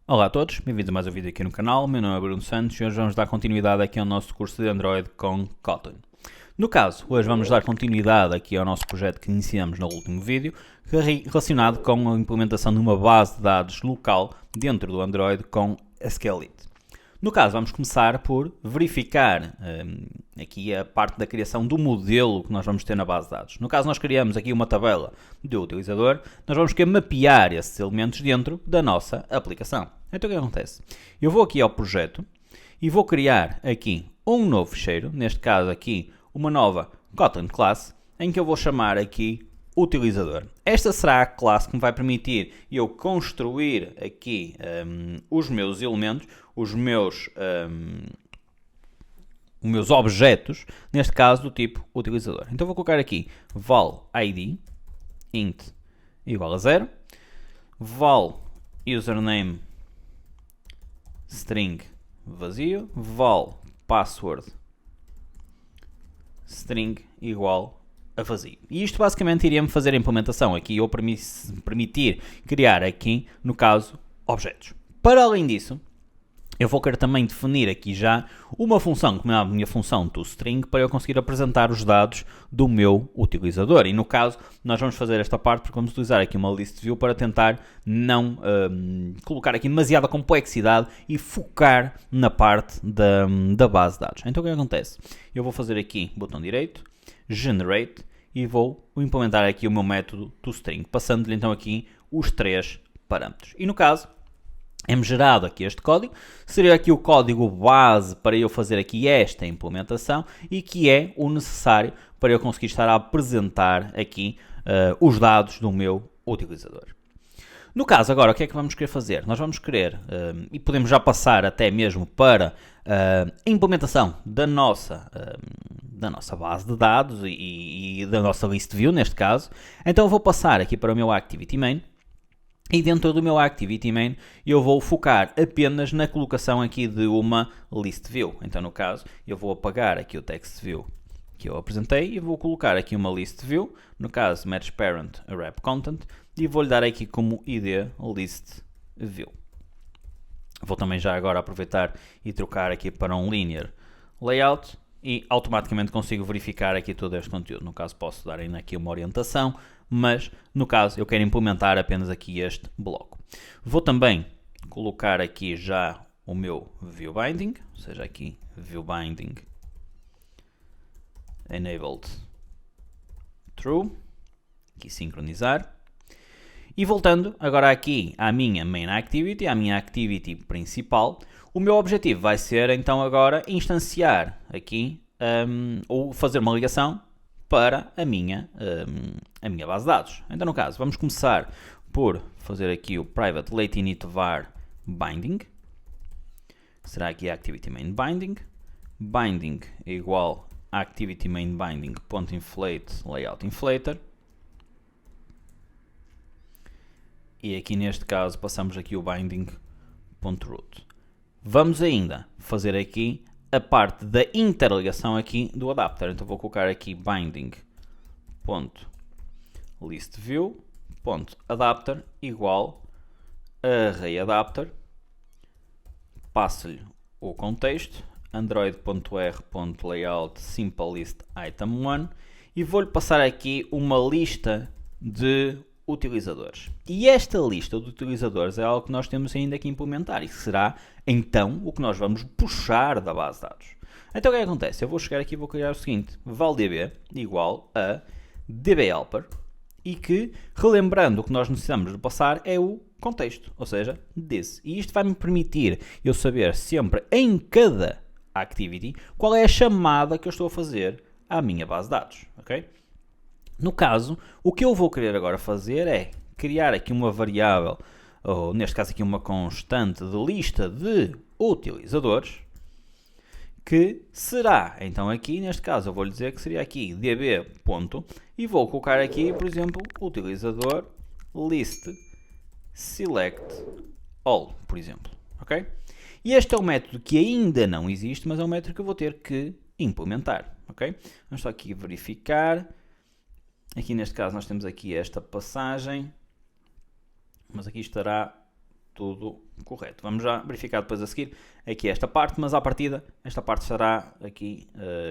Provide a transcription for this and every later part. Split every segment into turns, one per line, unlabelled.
Olá a todos, bem-vindos a mais um vídeo aqui no canal. Meu nome é Bruno Santos e hoje vamos dar continuidade aqui ao nosso curso de Android com Kotlin. No caso, hoje vamos dar continuidade aqui ao nosso projeto que iniciamos no último vídeo, relacionado com a implementação de uma base de dados local dentro do Android com SQLite. No caso, vamos começar por verificar aqui a parte da criação do modelo que nós vamos ter na base de dados. No caso, nós criamos aqui uma tabela do utilizador, nós vamos querer mapear esses elementos dentro da nossa aplicação. Então, o que acontece? Eu vou aqui ao projeto e vou criar aqui um novo ficheiro, neste caso aqui uma nova Kotlin class, em que eu vou chamar aqui utilizador. Esta será a classe que me vai permitir eu construir aqui os meus elementos, os meus objetos, neste caso do tipo utilizador. Então vou colocar aqui val id int igual a 0, val username string vazio, val password string igual a vazio. E isto basicamente iria-me fazer a implementação aqui ou permitir criar aqui, no caso, objetos. Para além disso, eu vou querer também definir aqui já uma função, como é a minha função toString, para eu conseguir apresentar os dados do meu utilizador. E no caso, nós vamos fazer esta parte porque vamos utilizar aqui uma list_view para tentar não colocar aqui demasiada complexidade e focar na parte da base de dados. Então o que acontece? Eu vou fazer aqui botão direito, generate, e vou implementar aqui o meu método toString, passando-lhe então aqui os 3 parâmetros. E no caso, é-me gerado aqui este código, seria aqui o código base para eu fazer aqui esta implementação e que é o necessário para eu conseguir estar a apresentar aqui os dados do meu utilizador. No caso, agora, o que é que vamos querer fazer? Nós vamos querer, e podemos já passar até mesmo para a implementação da nossa base de dados e da nossa list_view, neste caso. Então eu vou passar aqui para o meu ActivityMain. E dentro do meu ActivityMain eu vou focar apenas na colocação aqui de uma list_view. Então no caso eu vou apagar aqui o text_view que eu apresentei e vou colocar aqui uma list_view, no caso matchParent wrap content, e vou-lhe dar aqui como id list_view. Vou também já agora aproveitar e trocar aqui para um linear layout e automaticamente consigo verificar aqui todo este conteúdo. No caso posso dar ainda aqui uma orientação, mas no caso eu quero implementar apenas aqui este bloco. Vou também colocar aqui já o meu viewBinding, ou seja, aqui viewBinding enabled true, aqui sincronizar. E voltando agora aqui à minha main activity, à minha activity principal, o meu objetivo vai ser então agora instanciar aqui ou fazer uma ligação para a minha base de dados. Então no caso, vamos começar por fazer aqui o private late init var binding, será aqui activity main binding, binding é igual a activity main binding .inflate layout inflator, e aqui neste caso passamos aqui o binding.root. Vamos ainda fazer aqui a parte da interligação aqui do adapter. Então vou colocar aqui binding.listView.adapter igual arrayAdapter, passo-lhe o contexto, android.r.layout simpleListItem1 e vou-lhe passar aqui uma lista de utilizadores. E esta lista de utilizadores é algo que nós temos ainda que implementar e será então o que nós vamos puxar da base de dados. Então o que é que acontece? Eu vou chegar aqui e vou criar o seguinte, valdb igual a dbhelper e que, relembrando o que nós necessitamos de passar é o contexto, ou seja, this. E isto vai me permitir eu saber sempre em cada activity qual é a chamada que eu estou a fazer à minha base de dados, ok? No caso, o que eu vou querer agora fazer é criar aqui uma variável, ou neste caso aqui uma constante de lista de utilizadores, que será, então aqui neste caso eu vou lhe dizer que seria aqui db. E vou colocar aqui, por exemplo, utilizador list select all, por exemplo, ok? E este é um método que ainda não existe, mas é um método que eu vou ter que implementar, ok? Vamos só aqui verificar. Aqui neste caso nós temos aqui esta passagem, mas aqui estará tudo correto. Vamos já verificar depois a seguir aqui esta parte, mas à partida esta parte estará aqui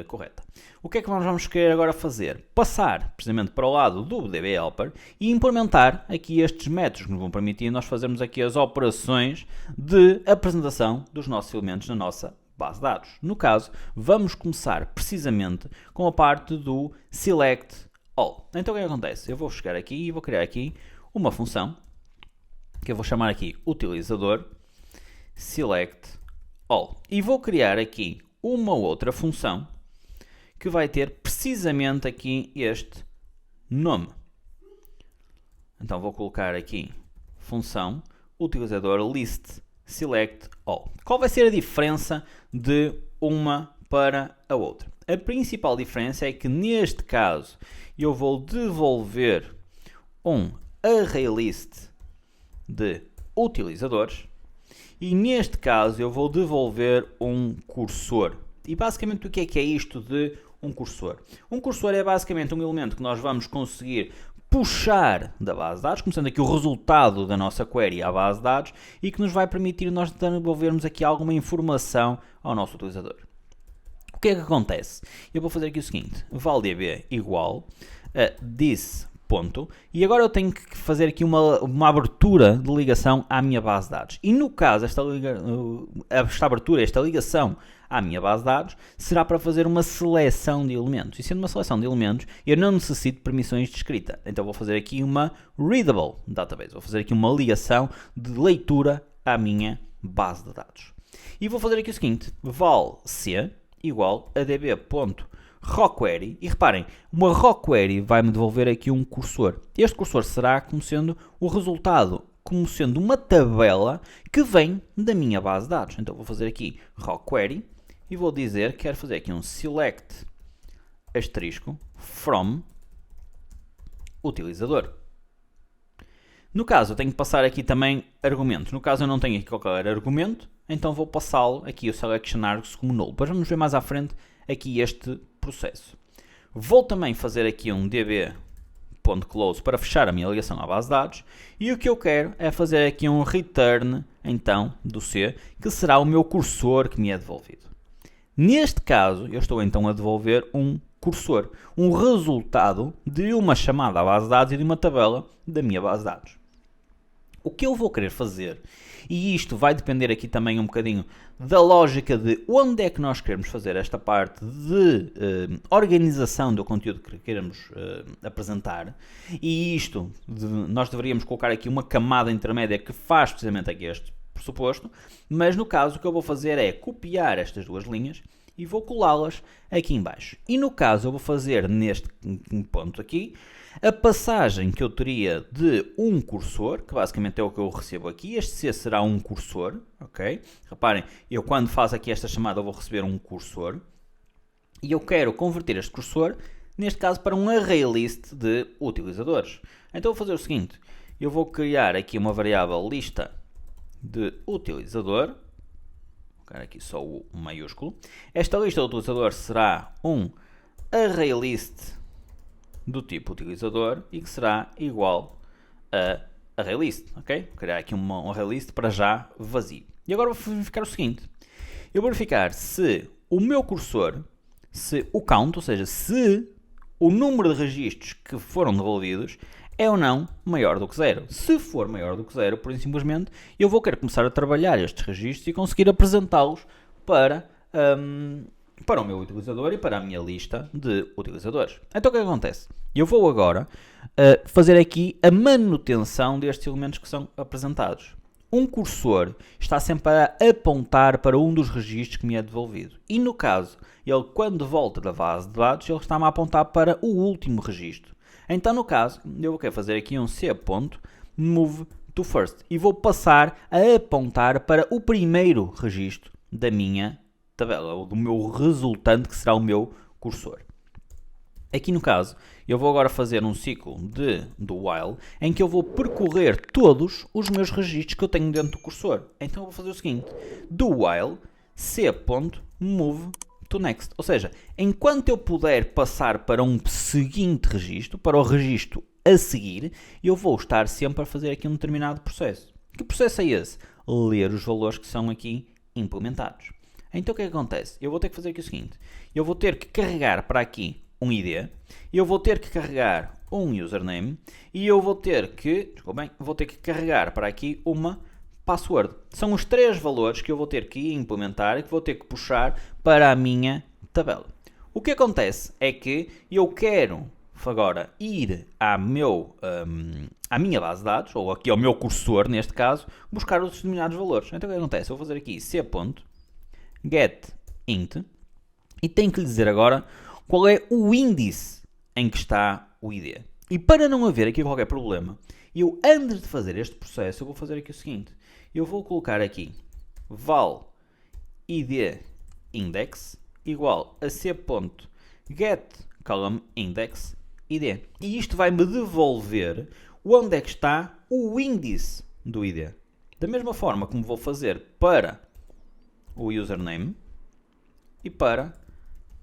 correta. O que é que nós vamos querer agora fazer? Passar precisamente para o lado do DB Helper e implementar aqui estes métodos que nos vão permitir nós fazermos aqui as operações de apresentação dos nossos elementos na nossa base de dados. No caso, vamos começar precisamente com a parte do Select All. Então o que acontece? Eu vou chegar aqui e vou criar aqui uma função que eu vou chamar aqui utilizador Select All. E vou criar aqui uma outra função que vai ter precisamente aqui este nome. Então vou colocar aqui função utilizador list select all. Qual vai ser a diferença de uma para a outra? A principal diferença é que neste caso eu vou devolver um array list de utilizadores e neste caso eu vou devolver um cursor. E basicamente o que é isto de um cursor? Um cursor é basicamente um elemento que nós vamos conseguir puxar da base de dados, começando aqui o resultado da nossa query à base de dados e que nos vai permitir nós devolvermos aqui alguma informação ao nosso utilizador. O que é que acontece? Eu vou fazer aqui o seguinte, valdb igual a this ponto, e agora eu tenho que fazer aqui uma abertura de ligação à minha base de dados. E no caso, esta abertura, esta ligação à minha base de dados, será para fazer uma seleção de elementos. E sendo uma seleção de elementos, eu não necessito permissões de escrita. Então vou fazer aqui uma readable database. Vou fazer aqui uma ligação de leitura à minha base de dados. E vou fazer aqui o seguinte, val_c igual a db.rawQuery. E reparem, uma rawQuery vai-me devolver aqui um cursor. Este cursor será como sendo o resultado, como sendo uma tabela que vem da minha base de dados. Então vou fazer aqui rawQuery e vou dizer que quero fazer aqui um select asterisco from utilizador. No caso, eu tenho que passar aqui também argumentos. No caso, eu não tenho aqui qualquer argumento, então vou passá-lo aqui o selection args como null. Depois vamos ver mais à frente aqui este processo. Vou também fazer aqui um db.close para fechar a minha ligação à base de dados. E o que eu quero é fazer aqui um return, então, do C, que será o meu cursor que me é devolvido. Neste caso, eu estou então a devolver um cursor, um resultado de uma chamada à base de dados e de uma tabela da minha base de dados. O que eu vou querer fazer, e isto vai depender aqui também um bocadinho da lógica de onde é que nós queremos fazer esta parte de organização do conteúdo que queremos apresentar, e isto, nós deveríamos colocar aqui uma camada intermédia que faz precisamente aqui este pressuposto, mas no caso o que eu vou fazer é copiar estas duas linhas e vou colá-las aqui em baixo. E no caso eu vou fazer neste ponto aqui a passagem que eu teria de um cursor, que basicamente é o que eu recebo aqui. Este C será um cursor, ok? Reparem, eu quando faço aqui esta chamada eu vou receber um cursor e eu quero converter este cursor, neste caso, para um array list de utilizadores. Então eu vou fazer o seguinte, eu vou criar aqui uma variável lista de utilizador, vou colocar aqui só o maiúsculo. Esta lista de utilizador será um array list do tipo utilizador e que será igual a array list, ok? Vou criar aqui um array list para já vazio. E agora vou verificar o seguinte, eu vou verificar se o meu cursor, se o count, ou seja, se o número de registros que foram devolvidos é ou não maior do que 0. Se for maior do que 0, por simplesmente, eu vou querer começar a trabalhar estes registros e conseguir apresentá-los para o meu utilizador e para a minha lista de utilizadores. Então o que acontece? Eu vou agora fazer aqui a manutenção destes elementos que são apresentados. Um cursor está sempre a apontar para um dos registros que me é devolvido. E no caso, ele quando volta da base de dados, ele está-me a apontar para o último registro. Então, no caso, eu vou querer fazer aqui um c.move to first e vou passar a apontar para o primeiro registro da minha tabela, ou do meu resultante, que será o meu cursor. Aqui no caso, eu vou agora fazer um ciclo do while, em que eu vou percorrer todos os meus registros que eu tenho dentro do cursor. Então eu vou fazer o seguinte, do while c.move to next. Ou seja, enquanto eu puder passar para um seguinte registro, para o registro a seguir, eu vou estar sempre a fazer aqui um determinado processo. Que processo é esse? Ler os valores que são aqui implementados. Então o que é que acontece? Eu vou ter que fazer aqui o seguinte. Eu vou ter que carregar para aqui um ID, eu vou ter que carregar um username e eu vou ter que, carregar para aqui uma password. São os 3 valores que eu vou ter que implementar e que vou ter que puxar para a minha tabela. O que acontece é que eu quero agora ir à minha base de dados, ou aqui ao meu cursor, neste caso, buscar os determinados valores. Então o que acontece? Eu vou fazer aqui c.getInt e tenho que lhe dizer agora qual é o índice em que está o ID. E para não haver aqui qualquer problema, eu antes de fazer este processo, eu vou fazer aqui o seguinte. Eu vou colocar aqui val id index igual a c.getColumnIndex id. E isto vai-me devolver onde é que está o índice do ID. Da mesma forma como vou fazer para o username e para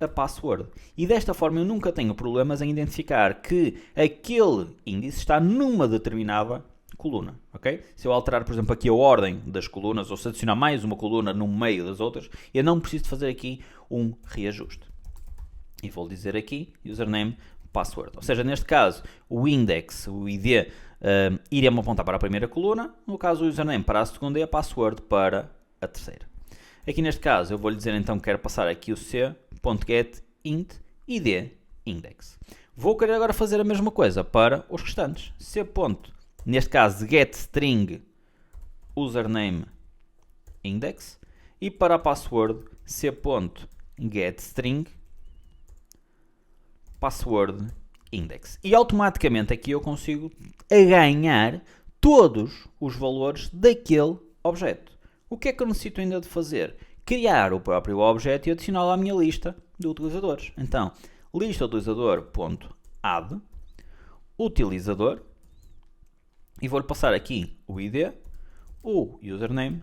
a password. E desta forma eu nunca tenho problemas em identificar que aquele índice está numa determinada coluna, ok? Se eu alterar, por exemplo, aqui a ordem das colunas, ou se adicionar mais uma coluna no meio das outras, eu não preciso de fazer aqui um reajuste. E vou dizer aqui, username, password. Ou seja, neste caso, o index, o ID, iria-me apontar para a primeira coluna, no caso o username para a segunda e a password para a terceira. Aqui neste caso, eu vou-lhe dizer então que quero passar aqui o c.getInt id index. Vou querer agora fazer a mesma coisa para os restantes. Neste caso, getString username index e para a password c.getString password index. E automaticamente aqui eu consigo ganhar todos os valores daquele objeto. O que é que eu necessito ainda de fazer? Criar o próprio objeto e adicioná-lo à minha lista de utilizadores. Então, lista utilizador.add utilizador e vou-lhe passar aqui o ID, o username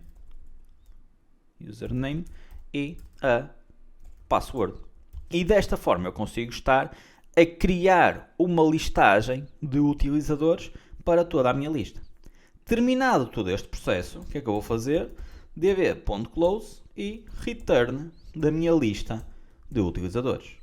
e a password. E desta forma eu consigo estar a criar uma listagem de utilizadores para toda a minha lista. Terminado todo este processo, o que é que eu vou fazer? db.close e return da minha lista de utilizadores.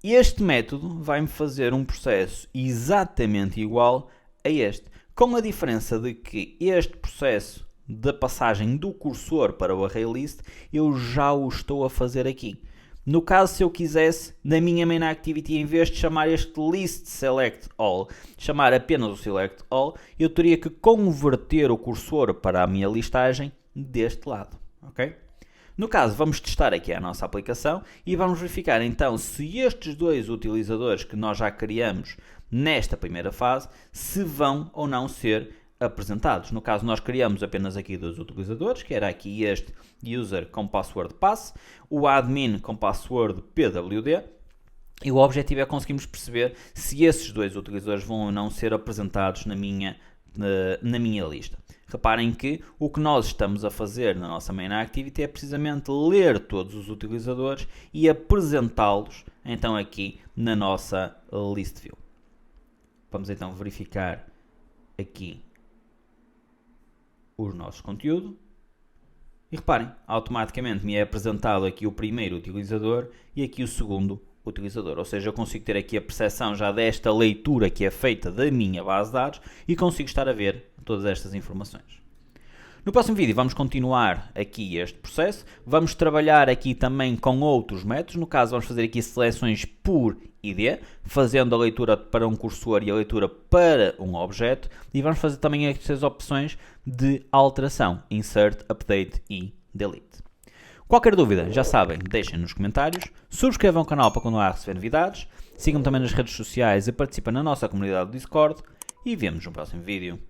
Este método vai-me fazer um processo exatamente igual a este, com a diferença de que este processo da passagem do cursor para o ArrayList eu já o estou a fazer aqui. No caso, se eu quisesse, na minha main activity, em vez de chamar este list select all, chamar apenas o select all, eu teria que converter o cursor para a minha listagem deste lado, ok? No caso, vamos testar aqui a nossa aplicação e vamos verificar então se estes 2 utilizadores que nós já criamos nesta primeira fase, se vão ou não ser apresentados. No caso, nós criamos apenas aqui 2 utilizadores, que era aqui este user com password pass, o admin com password pwd, e o objetivo é conseguirmos perceber se esses 2 utilizadores vão ou não ser apresentados na minha lista. Reparem que o que nós estamos a fazer na nossa main activity é precisamente ler todos os utilizadores e apresentá-los então aqui na nossa list view. Vamos então verificar aqui o nosso conteúdo. E reparem, automaticamente me é apresentado aqui o primeiro utilizador e aqui o segundo utilizador. Ou seja, eu consigo ter aqui a percepção já desta leitura que é feita da minha base de dados e consigo estar a ver todas estas informações. No próximo vídeo vamos continuar aqui este processo, vamos trabalhar aqui também com outros métodos, no caso vamos fazer aqui seleções por ID, fazendo a leitura para um cursor e a leitura para um objeto, e vamos fazer também estas opções de alteração, insert, update e delete. Qualquer dúvida, já sabem, deixem nos comentários, subscrevam o canal para continuar a receber novidades, sigam também nas redes sociais e participem na nossa comunidade do Discord, e vemos no próximo vídeo.